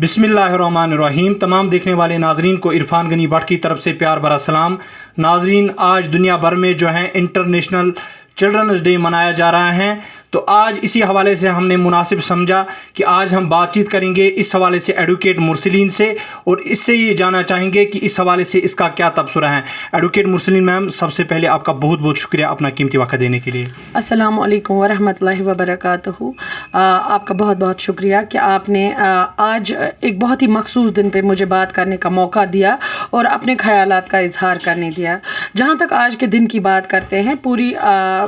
बिस्मिल्लाहिर्रहमानिर्रहीम। तमाम देखने वाले नाजरीन को इरफान गनी भट्ट की तरफ से प्यार भरा सलाम। नाजरीन, आज दुनिया भर में जो है इंटरनेशनल चिल्ड्रंस डे मनाया जा रहा है, तो आज इसी हवाले से हमने मुनासिब समझा कि आज हम बातचीत करेंगे इस हवाले से एडवोकेट मुरसलीन से, और इससे ये जानना चाहेंगे कि इस हवाले से इसका क्या तबसरा है। एडवोकेट मुरसलीन मैम, सबसे पहले आपका बहुत बहुत शुक्रिया अपना कीमती वक्त देने के लिए। अस्सलामु अलैकुम वरहमतुल्लाहि वबरकातुहू। आपका बहुत बहुत शुक्रिया कि आपने आज एक बहुत ही मखसूस दिन पे मुझे बात करने का मौका दिया और अपने ख़यालात का इजहार करने दिया। जहाँ तक आज के दिन की बात करते हैं, पूरी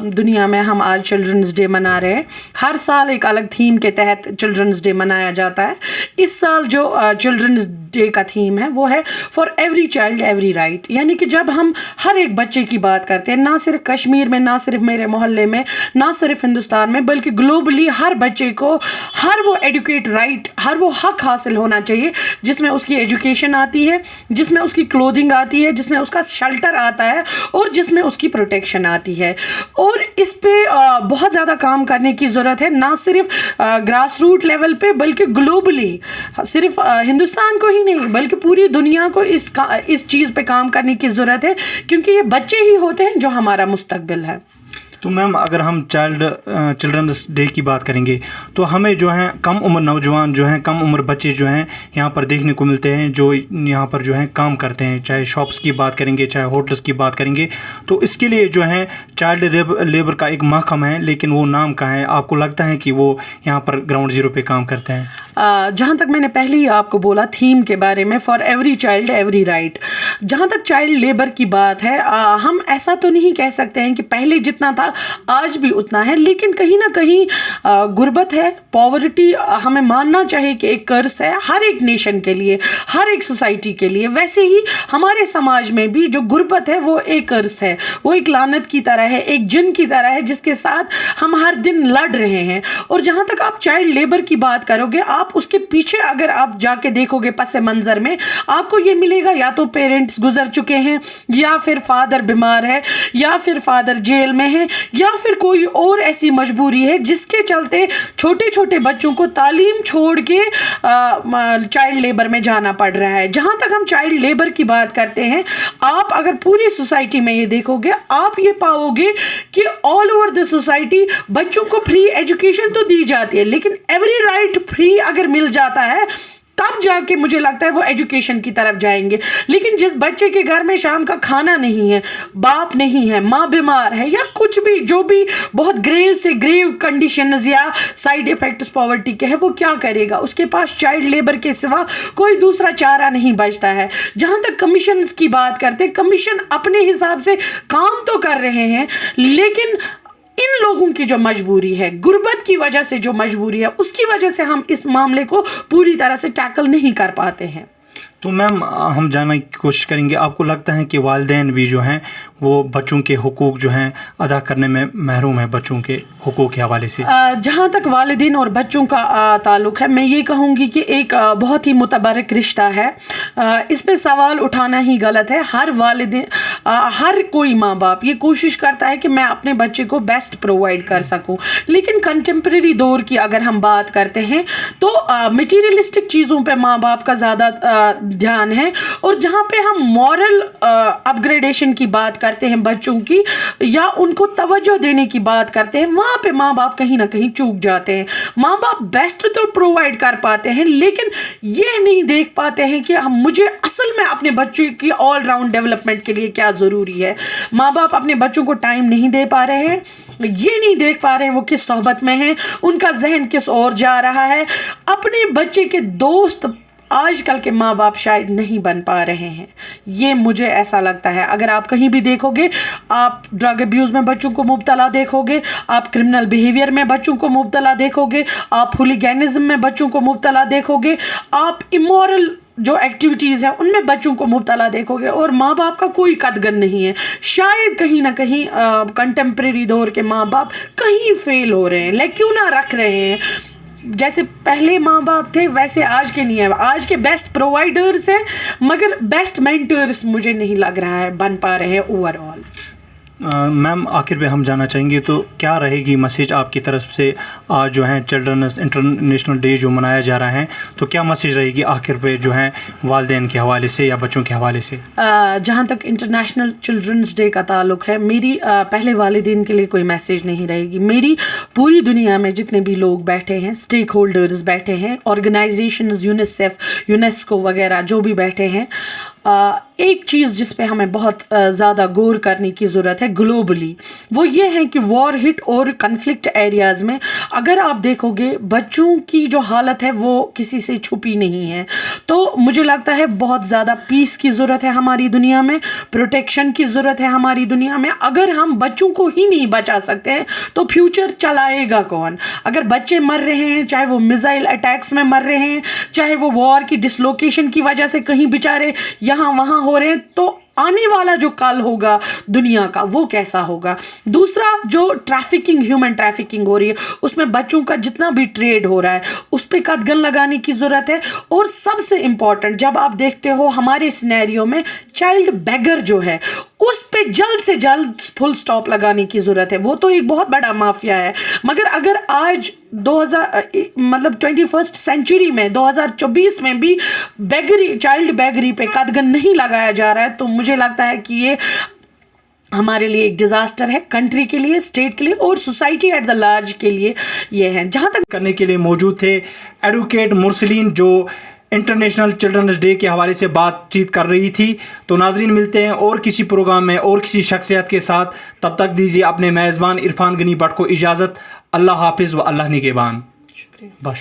दुनिया में हम आज चिल्ड्रंस डे मना रहे हैं। हर साल एक अलग थीम के तहत चिल्ड्रंस डे मनाया जाता है। इस साल जो चिल्ड्रंस डे का थीम है वो है for every child every right, यानी कि जब हम हर एक बच्चे की बात करते हैं, ना सिर्फ कश्मीर में, ना सिर्फ मेरे मोहल्ले में, ना सिर्फ हिंदुस्तान में, बल्कि ग्लोबली हर बच्चे को हर वो एडुकेट राइट, हर वो हक हासिल होना चाहिए जिसमें उसकी एजुकेशन आती है, जिसमें उसकी क्लोथिंग आती है, जिसमें उसका शेल्टर आता है और जिसमें उसकी प्रोटेक्शन आती है। और इस पे बहुत ज़्यादा काम करने की ज़रूरत है, ना सिर्फ ग्रास रूट लेवल पे बल्कि ग्लोबली, सिर्फ हिंदुस्तान को ही नहीं बल्कि पूरी दुनिया को इस चीज़ पे काम करने की ज़रूरत है, क्योंकि ये बच्चे ही होते हैं जो हमारा मुस्तकबिल है। तो मैम, अगर हम चिल्ड्रंस डे की बात करेंगे तो हमें जो है कम उम्र नौजवान जो हैं, कम उम्र बच्चे जो हैं यहाँ पर देखने को मिलते हैं, जो यहाँ पर जो हैं काम करते हैं, चाहे शॉप्स की बात करेंगे, चाहे होटल्स की बात करेंगे। तो इसके लिए जो है चाइल्ड लेबर का एक महकमा है, लेकिन वो नाम का है, आपको लगता है कि वो यहाँ पर ग्राउंड ज़ीरो पे काम करते हैं? जहाँ तक मैंने पहले ही आपको बोला थीम के बारे में, for every child every right, जहाँ तक चाइल्ड लेबर की बात है, हम ऐसा तो नहीं कह सकते हैं कि पहले जितना था आज भी उतना है, लेकिन कहीं ना कहीं गुर्बत है, पॉवर्टी हमें मानना चाहिए कि एक कर्ज है हर एक नेशन के लिए, हर एक सोसाइटी के लिए। वैसे ही हमारे समाज में भी जो गुर्बत है वो एक कर्ज है, वो एक लानत की तरह है, एक जिन की तरह है जिसके साथ हम हर दिन लड़ रहे हैं। और जहाँ तक आप चाइल्ड लेबर की बात करोगे, आप उसके पीछे अगर आप जाके देखोगे पस मंज़र में, आपको ये मिलेगा या तो पेरेंट्स गुजर चुके हैं, या फिर फादर बीमार है, या फिर फादर जेल में है, या फिर कोई और ऐसी मजबूरी है जिसके चलते छोटे छोटे बच्चों को तालीम छोड़ के चाइल्ड लेबर में जाना पड़ रहा है। जहाँ तक हम चाइल्ड लेबर की बात करते हैं, आप अगर पूरी सोसाइटी में ये देखोगे, आप ये पाओगे कि ऑल ओवर द सोसाइटी बच्चों को फ्री एजुकेशन तो दी जाती है, लेकिन एवरी राइट फ्री अगर मिल जाता है तब जाके मुझे लगता है वो एजुकेशन की तरफ जाएंगे। लेकिन जिस बच्चे के घर में शाम का खाना नहीं है, बाप नहीं है, माँ बीमार है, या कुछ भी जो भी बहुत ग्रेव से ग्रेव कंडीशंस या साइड इफेक्ट्स पॉवर्टी के हैं, वो क्या करेगा? उसके पास चाइल्ड लेबर के सिवा कोई दूसरा चारा नहीं बचता है। जहाँ तक कमीशंस की बात करते, कमीशन अपने हिसाब से काम तो कर रहे हैं, लेकिन इन लोगों की जो मजबूरी है, गुर्बत की वजह से जो मजबूरी है, उसकी वजह से हम इस मामले को पूरी तरह से टैकल नहीं कर पाते हैं। तो मैम, हम जानने की कोशिश करेंगे, आपको लगता है कि वालिदैन भी जो हैं वो बच्चों के हुकूक जो हैं अदा करने में महरूम है बच्चों के हुकूक के हवाले से? जहाँ तक वालिदैन और बच्चों का ताल्लुक़ है, मैं ये कहूँगी कि एक बहुत ही मुतबरक रिश्ता है। इस पे सवाल उठाना ही गलत है। हर वालिदैन, हर कोई माँ बाप ये कोशिश करता है कि मैं अपने बच्चे को बेस्ट प्रोवाइड कर सकूँ, लेकिन कंटेम्प्रेरी दौर की अगर हम बात करते हैं तो मटीरियलिस्टिक चीज़ों पर माँ बाप का ज़्यादा ध्यान है, और जहाँ पे हम मॉरल अपग्रेडेशन की बात करते हैं बच्चों की, या उनको तवज्जो देने की बात करते हैं, वहाँ पे माँ बाप कहीं ना कहीं चूक जाते हैं। माँ बाप बेस्ट तो प्रोवाइड कर पाते हैं, लेकिन ये नहीं देख पाते हैं कि मुझे असल में अपने बच्चे की ऑल राउंड डेवलपमेंट के लिए क्या ज़रूरी है। माँ बाप अपने बच्चों को टाइम नहीं दे पा रहे हैं, ये नहीं देख पा रहे हैं वो किस सोहबत में हैं, उनका जहन किस ओर जा रहा है। अपने बच्चे के दोस्त आजकल के माँ बाप शायद नहीं बन पा रहे हैं, ये मुझे ऐसा लगता है। अगर आप कहीं भी देखोगे, आप ड्रग अब्यूज़ में बच्चों को मुब्तला देखोगे, आप क्रिमिनल बिहेवियर में बच्चों को मुब्तला देखोगे, आप हुलिगैनिज्म में बच्चों को मुब्तला देखोगे, आप इमोरल जो एक्टिविटीज़ हैं उनमें बच्चों को मुब्तला देखोगे, और माँ बाप का कोई कदगन नहीं है। शायद कहीं ना कहीं कंटेम्प्रेरी दौर के माँ बाप कहीं फेल हो रहे हैं, लेक्यूना रख रहे हैं। जैसे पहले माँ बाप थे वैसे आज के नहीं है। आज के बेस्ट प्रोवाइडर्स हैं, मगर बेस्ट मेंटर्स मुझे नहीं लग रहा है बन पा रहे हैं ओवरऑल। मैम आखिर में हम जानना चाहेंगे तो क्या रहेगी मैसेज आपकी तरफ से आज जो है चिल्ड्रंस इंटरनेशनल डे जो मनाया जा रहा है, तो क्या मैसेज रहेगी आखिर पे जो है वालिदैन के हवाले से या बच्चों के हवाले से? जहाँ तक इंटरनेशनल चिल्ड्रंस डे का ताल्लुक़ है, मेरी पहले वालिदैन के लिए कोई मैसेज नहीं रहेगी। मेरी पूरी दुनिया में जितने भी लोग बैठे हैं, स्टेक होल्डर्स बैठे हैं, ऑर्गेनाइजेशंस, यूनिसेफ, यूनेस्को वगैरह जो भी बैठे हैं, एक चीज़ जिस पे हमें बहुत ज़्यादा गौर करने की ज़रूरत है ग्लोबली, वो ये है कि वॉर हिट और कन्फ्लिक्ट एरियाज़ में अगर आप देखोगे बच्चों की जो हालत है वो किसी से छुपी नहीं है। तो मुझे लगता है बहुत ज़्यादा पीस की ज़रूरत है हमारी दुनिया में, प्रोटेक्शन की ज़रूरत है हमारी दुनिया में। अगर हम बच्चों को ही नहीं बचा सकते हैं तो फ्यूचर चलाएगा कौन? अगर बच्चे मर रहे हैं, चाहे वो मिसाइल अटैक्स में मर रहे हैं, चाहे वो वॉर की डिसलोकेशन की वजह से कहीं बेचारे यहाँ वहाँ हो रहे हैं, तो आने वाला जो कल होगा दुनिया का वो कैसा होगा? दूसरा, जो ट्रैफिकिंग, ह्यूमन ट्रैफिकिंग हो रही है, उसमें बच्चों का जितना भी ट्रेड हो रहा है उस पर कदगन लगाने की ज़रूरत है। और सबसे इम्पॉर्टेंट, जब आप देखते हो हमारे सिनेरियो में चाइल्ड बेगर जो है उस पे जल्द से जल्द फुल स्टॉप लगाने की ज़रूरत है। वो तो एक बहुत बड़ा माफिया है, मगर अगर आज 21st सेंचुरी में 2024 में भी बेगरी, चाइल्ड बेगरी पे कदगन नहीं लगाया जा रहा है, तो मुझे लगता है कि ये हमारे लिए एक डिज़ास्टर है, कंट्री के लिए, स्टेट के लिए और सोसाइटी एट द लार्ज के लिए ये है। जहाँ तक करने के लिए मौजूद थे एडवोकेट मुरसलीन, जो इंटरनेशनल चिल्ड्रंस डे के हवाले से बातचीत कर रही थी। तो नाजरीन, मिलते हैं और किसी प्रोग्राम में और किसी शख्सियत के साथ। तब तक दीजिए अपने मेज़बान इरफान गनी भट्ट को इजाज़त। अल्लाह हाफिज़ व अल्लाह निगहबान। शुक्रिया। बस।